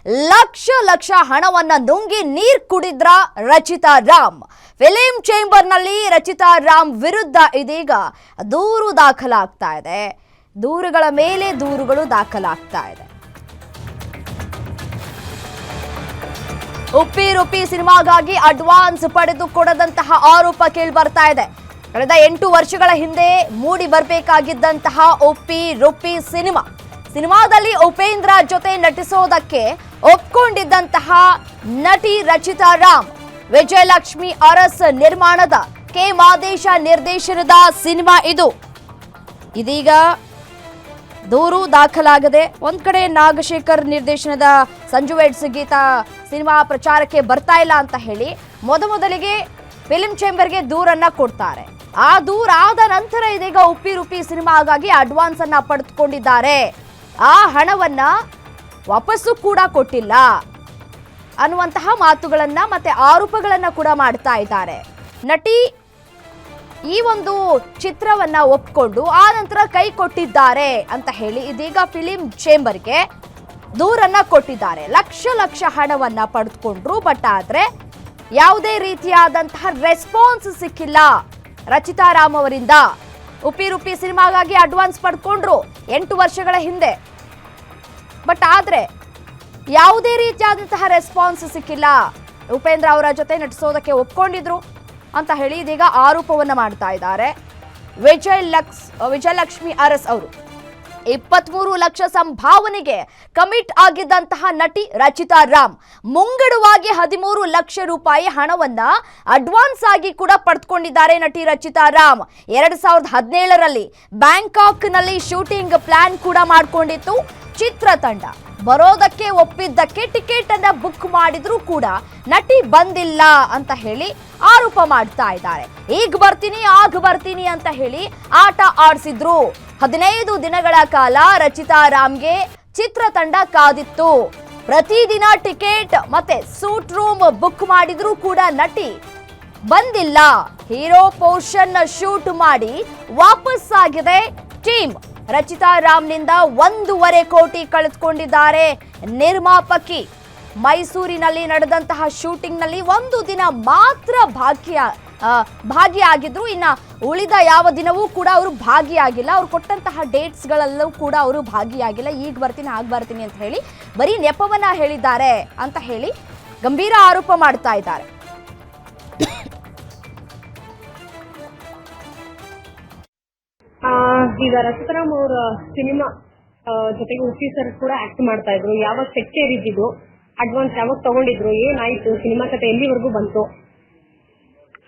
ಲಕ್ಷ ಲಕ್ಷ ಹಣವನ್ನ ನುಂಗಿ ನೀರ್ ಕುಡಿದ್ರ ರಚಿತಾ ರಾಮ್. ಫಿಲಿಂ ಚೇಂಬರ್ ನಲ್ಲಿ ರಚಿತಾ ರಾಮ್ ವಿರುದ್ಧ ಇದೀಗ ದೂರು ದಾಖಲಾಗ್ತಾ ಇದೆ. ದೂರುಗಳ ಮೇಲೆ ದೂರುಗಳು ದಾಖಲಾಗ್ತಾ ಇದೆ. ಉಪ್ಪಿ ರುಪ್ಪಿ ಸಿನಿಮಾಗಾಗಿ ಅಡ್ವಾನ್ಸ್ ಪಡೆದುಕೊಡದಂತಹ ಆರೋಪ ಕೇಳಿ ಬರ್ತಾ ಇದೆ. ಕಳೆದ 8 ವರ್ಷಗಳ ಹಿಂದೆ ಮೂಡಿ ಬರಬೇಕಾಗಿದ್ದಂತಹ ಉಪ್ಪಿ ರುಪ್ಪಿ ಸಿನಿಮಾದಲ್ಲಿ ಉಪೇಂದ್ರ ಜೊತೆ ನಟಿಸೋದಕ್ಕೆ ಒಪ್ಕೊಂಡಿದ್ದಂತಹ ನಟಿ ರಚಿತಾ ರಾಮ್ ವಿಜಯಲಕ್ಷ್ಮಿ ಅರಸ್ ನಿರ್ಮಾಣದ ಕೆ ಮಾದೇಶ ನಿರ್ದೇಶನದ ಸಿನಿಮಾ ಇದು. ಇದೀಗ ದೂರು ದಾಖಲಾಗಿದೆ. ಒಂದ್ ಕಡೆ ನಾಗಶೇಖರ್ ನಿರ್ದೇಶನದ ಸಂಜು ವೆಡ್ಸ್ ಗೀತಾ ಸಿನಿಮಾ ಪ್ರಚಾರಕ್ಕೆ ಬರ್ತಾ ಇಲ್ಲ ಅಂತ ಹೇಳಿ ಮೊದಲಿಗೆ ಫಿಲಿಂ ಚೇಂಬರ್ಗೆ ದೂರನ್ನ ಕೊಡ್ತಾರೆ. ಆ ದೂರ ಆದ ನಂತರ ಇದೀಗ ಉಪ್ಪಿ ರುಪ್ಪಿ ಸಿನಿಮಾಗಾಗಿ ಅಡ್ವಾನ್ಸ್ ಅನ್ನ ಪಡೆದುಕೊಂಡಿದ್ದಾರೆ. ಆ ಹಣವನ್ನ ವಾಪಸ್ಸು ಕೂಡ ಕೊಟ್ಟಿಲ್ಲ ಅನ್ನುವಂತಹ ಮಾತುಗಳನ್ನ ಮತ್ತೆ ಆರೋಪಗಳನ್ನ ಕೂಡ ಮಾಡ್ತಾ ಇದ್ದಾರೆ. ನಟಿ ಈ ಒಂದು ಚಿತ್ರವನ್ನ ಒಪ್ಕೊಂಡು ಆ ನಂತರ ಕೈ ಕೊಟ್ಟಿದ್ದಾರೆ ಅಂತ ಹೇಳಿ ಇದೀಗ ಫಿಲಿಂ ಚೇಂಬರ್ಗೆ ದೂರನ್ನ ಕೊಟ್ಟಿದ್ದಾರೆ. ಲಕ್ಷ ಲಕ್ಷ ಹಣವನ್ನ ಪಡೆದುಕೊಂಡ್ರು. ಬಟ್ ಆದ್ರೆ ಯಾವುದೇ ರೀತಿಯಾದಂತಹ ರೆಸ್ಪಾನ್ಸ್ ಸಿಕ್ಕಿಲ್ಲ ರಚಿತಾ ರಾಮ್ ಅವರಿಂದ. ಉಪ್ಪಿ ರುಪ್ಪಿ ಸಿನಿಮಾಗಾಗಿ ಅಡ್ವಾನ್ಸ್ ಪಡ್ಕೊಂಡ್ರು 8 ವರ್ಷಗಳ ಹಿಂದೆ. ಬಟ್ ಆದ್ರೆ ಯಾವುದೇ ರೀತಿಯಾದಂತಹ ರೆಸ್ಪಾನ್ಸ್ ಸಿಕ್ಕಿಲ್ಲ. ಉಪೇಂದ್ರ ಅವರ ಜೊತೆ ನಟಿಸೋದಕ್ಕೆ ಒಪ್ಕೊಂಡಿದ್ರು ಅಂತ ಹೇಳಿ ಇದೀಗ ಆರೋಪವನ್ನ ಮಾಡ್ತಾ ಇದ್ದಾರೆ. ವಿಜಯಲಕ್ಷ್ಮಿ ಅರಸ್ ಅವರು 23 ಲಕ್ಷ ಸಂಭಾವನೆಗೆ ಕಮಿಟ್ ಆಗಿದ್ದಂತಹ ನಟಿ ರಚಿತಾ ರಾಮ್ ಮುಂಗಡವಾಗಿ 13 ಲಕ್ಷ ರೂಪಾಯಿ ಹಣವನ್ನ ಅಡ್ವಾನ್ಸ್ ಆಗಿ ಕೂಡ ಪಡೆದುಕೊಂಡಿದ್ದಾರೆ. ನಟಿ ರಚಿತಾ ರಾಮ್ 2017ರಲ್ಲಿ ಬ್ಯಾಂಕಾಕ್ನಲ್ಲಿ ಶೂಟಿಂಗ್ ಪ್ಲಾನ್ ಕೂಡ ಮಾಡಿಕೊಂಡಿತ್ತು. ಚಿತ್ರತಂಡ ಬರೋದಕ್ಕೆ ಒಪ್ಪಿದ್ದಕ್ಕೆ ಟಿಕೆಟ್ ಅನ್ನ ಬುಕ್ ಮಾಡಿದ್ರು ಕೂಡ ನಟಿ ಬಂದಿಲ್ಲ ಅಂತ ಹೇಳಿ ಆರೋಪ ಮಾಡ್ತಾ ಇದ್ದಾರೆ. ಈಗ ಬರ್ತೀನಿ ಆಗ ಬರ್ತೀನಿ ಅಂತ ಹೇಳಿ ಆಟ ಆಡಿಸಿದ್ರು. 15 ದಿನಗಳ ಕಾಲ ರಚಿತಾ ರಾಮ್ಗೆ ಚಿತ್ರತಂಡ ಕಾದಿತ್ತು. ಪ್ರತಿದಿನ ಟಿಕೆಟ್ ಮತ್ತೆ ಸೂಟ್ ರೂಮ್ ಬುಕ್ ಮಾಡಿದ್ರು ಕೂಡ ನಟಿ ಬಂದಿಲ್ಲ. ಹೀರೋ ಪೋರ್ಷನ್ ಶೂಟ್ ಮಾಡಿ ವಾಪಸ್ ಆಗಿದೆ ಟೀಮ್. ರಚಿತಾ ರಾಮ್ನಿಂದ 1.5 ಕೋಟಿ ಕಳೆದುಕೊಂಡಿದ್ದಾರೆ ನಿರ್ಮಾಪಕಿ. ಮೈಸೂರಿನಲ್ಲಿ ನಡೆದಂತಹ ಶೂಟಿಂಗ್ ನಲ್ಲಿ 1 ದಿನ ಮಾತ್ರ ಭಾಗಿಯಾಗಿದ್ರು. ಇನ್ನ ಉಳಿದ ಯಾವ ದಿನವೂ ಕೂಡ ಅವರು ಭಾಗಿಯಾಗಿಲ್ಲ. ಅವ್ರು ಕೊಟ್ಟಂತಹ ಡೇಟ್ಸ್ ಗಳಲ್ಲೂ ಕೂಡ ಅವರು ಭಾಗಿಯಾಗಿಲ್ಲ. ಈಗ ಬರ್ತೀನಿ ಆಗ ಬರ್ತೀನಿ ಅಂತ ಹೇಳಿ ಬರೀ ನೆಪವನ್ನ ಹೇಳಿದ್ದಾರೆ ಅಂತ ಹೇಳಿ ಗಂಭೀರ ಆರೋಪ ಮಾಡ್ತಾ ಇದ್ದಾರೆ. ಈಗ ರಚಿತಾರಾಮ್ ಅವರ ಸಿನಿಮಾ ಜೊತೆಗೆ ಉಪ್ಪಿ ಸರ್ ಕೂಡ ಆಕ್ಟ್ ಮಾಡ್ತಾ ಇದ್ರು. ಯಾವಾಗ ಸೆಟ್ ಏರಿದ್ದು, ಅಡ್ವಾನ್ಸ್ ಯಾವಾಗ ತಗೊಂಡಿದ್ರು, ಏನಾಯ್ತು, ಸಿನಿಮಾ ಕತೆ ಎಲ್ಲಿವರೆಗೂ ಬಂತು?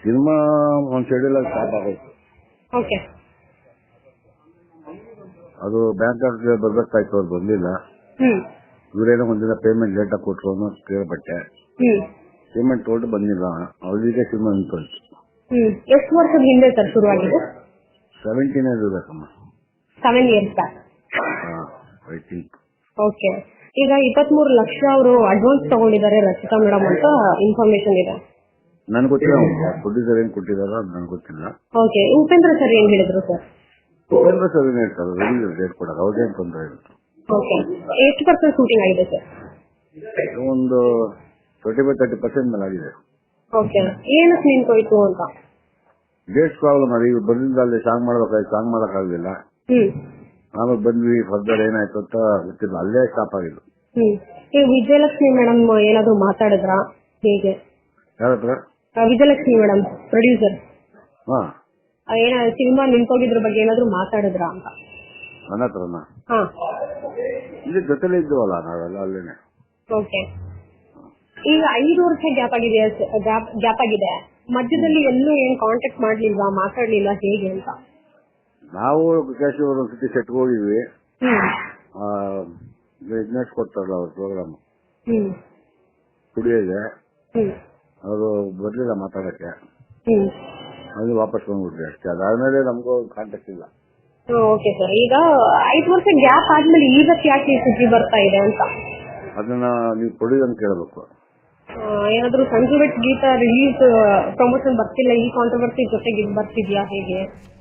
ಸಿನಿಮಾ ಒಂದು ಶೆಡ್ಯೂಲ್ ಆಗಿ ಸ್ಟಾಪ್ ಆಗೋಯ್ತು. ಓಕೆ. ಅದು ಬ್ಯಾಂಕಾಕ್ ಬರ್ಬೇಕಾಯ್ತು, ಅವ್ರು ಬಂದಿಲ್ಲ. ಇವರೇನೋ ಒಂದಿನ ಪೇಮೆಂಟ್ ಲೇಟ್ ಆಗಿ ಕೊಟ್ಟರು ಅನ್ನೋ ಕೇಳ್ಪಟ್ಟೆ. ಪೇಮೆಂಟ್ ತೊಗೊಂಡು ಬಂದಿಲ್ಲ. ಅವರಿಗೆ ಸಿನಿಮಾ ನಿಂತೋಯ್ತು. ಎಷ್ಟು ವರ್ಷದ ಹಿಂದೆ ಸರ್ ಶುರುವಾಗಿದ್ದು? 17 ಇರಬೇಕಮ್ಮ. 7 years back. I think. Okay. ಈಗ 23 ಲಕ್ಷ ಅವರು ಅಡ್ವಾನ್ಸ್ ತಗೊಂಡಿದ್ದಾರೆ ರಚಿತಾ ಮೇಡಮ್ ಅಂತ ಇನ್ಫಾರ್ಮೇಶನ್ ಇದೆ. ನನ್ಗೆ ಗೊತ್ತಿಲ್ಲ. ಪ್ರೊಡ್ಯೂಸರ್ ಏನ್ ಕೊಟ್ಟಿದಾರ ನನ್ಗೆ ಗೊತ್ತಿಲ್ಲ. ಓಕೆ. ಉಪೇಂದ್ರ ಸರ್ ಏನ್ ಹೇಳಿದ್ರು ಸರ್? ಉಪೇಂದ್ರ ಸರ್ ಏನ್ ಹೇಳ್ತಾರೆ, ರೆಡಿ ಡೇಟ್ ಕೊಡೋದು, ಅವ್ರಿಗೇನ್ ತೊಂದರೆ ಇರುತ್ತೆ. ಓಕೆ. ಎಷ್ಟು ಪರ್ಸೆಂಟ್ ಶೂಟಿಂಗ್ ಆಗಿದೆ ಸರ್? ಒಂದು 25-30% ಮೇಲೆ ಆಗಿದೆ. ಓಕೆ. ಏನಕ್ಕೆ ನಿಂತೋಯ್ತು ಅಂತ? ಡೇಟ್ಸ್ ಪ್ರಾಬ್ಲಮ್ ಅದು. ಈಗ ಬಂದಿಂದ ಅಲ್ಲಿ ಸಾಂಗ್ ಮಾಡ್ಬೇಕಾಯ್ತು, ಸಾಂಗ್ ಮಾಡಕ್ಕಾಗಲಿಲ್ಲ. ಆಮೇಲೆ ಬಂದ್ವಿ, ಫರ್ದರ್ ಏನಾಯ್ತು ಅಂತ ಗೊತ್ತಿಲ್ಲ, ಅಲ್ಲೇ ಸ್ಟಾಪ್ ಆಗಿಲ್ಲ. ಈಗ ವಿಜಯಲಕ್ಷ್ಮಿ ಮೇಡಮ್ ಏನಾದ್ರು ಮಾತಾಡಿದ್ರ? ಹೇಗೆ? ಯಾರತ್ರ? Vijayalakshmi madam producer. ಏನ ಸಿನಿಮಾ ನಿಂತೋಗಿದ್ರ ಬಗ್ಗೆ ಏನಾದ್ರು ಮಾತಾಡಿದ್ರ ಅಂತ? ನನ್ನ ಹತ್ರನ? ಇಲ್ಲಿ ಜೊತೆಲೇ ಇದ್ದೀವಲ್ಲ ನಾವೆಲ್ಲ ಅಲ್ಲೇನೆ. ಓಕೆ. ಈಗ 5 ವರ್ಷ ಗ್ಯಾಪ್ ಆಗಿದೆ. ಮಧ್ಯದಲ್ಲಿ ಎಲ್ಲೂ ಏನ್ ಕಾಂಟ್ಯಾಕ್ಟ್ ಮಾಡ್ಲಿಲ್ವಾ, ಮಾತಾಡ್ಲಿಲ್ಲ, ಹೇಗೆ ಅಂತ? ನಾವು ಕೇಶವ್ ಅವ್ರ ಸತಿ ಸೆಟ್ಗೆ ಹೋಗಿದ್ವಿ. ಬಿಸ್ನೆಸ್ ಕೊಡ್ತಾರಲ್ಲ ಅವ್ರ ಪ್ರೋಗ್ರಾಮ್ ಸ್ಟುಡಿಯೋಗೆ, ಅವರು ಬರ್ಲಿಲ್ಲ ಮಾತಾಡಕ್ಕೆ. ಅಲ್ಲಿ ವಾಪಸ್ ಬಂದ್ಬಿಟ್ರಿ ಅಷ್ಟೇ. ಅದಾದ್ಮೇಲೆ ನಮಗೂ ಕಾಂಟ್ಯಾಕ್ಟ್ ಇಲ್ಲ. Okay sir. ಈಗ 5 ವರ್ಷ ಗ್ಯಾಪ್ ಆದ್ಮೇಲೆ ಇವತ್ತು ಯಾಕೆ ಸುದ್ದಿ ಬರ್ತಾ ಇದೆ ಅಂತ ಅದನ್ನ ನೀವು ಪ್ರೊಡ್ಯೂಸರ್ ಕೇಳಬೇಕು. ಏನಾದ್ರು Sanju weds Geetha release promotion ಬರ್ತಿಲ್ಲ, ಈ ಕಾಂಟ್ರವರ್ಸಿ ಜೊತೆಗೆ ಬರ್ತಿದ್ಯಾ, ಹೇಗೆ?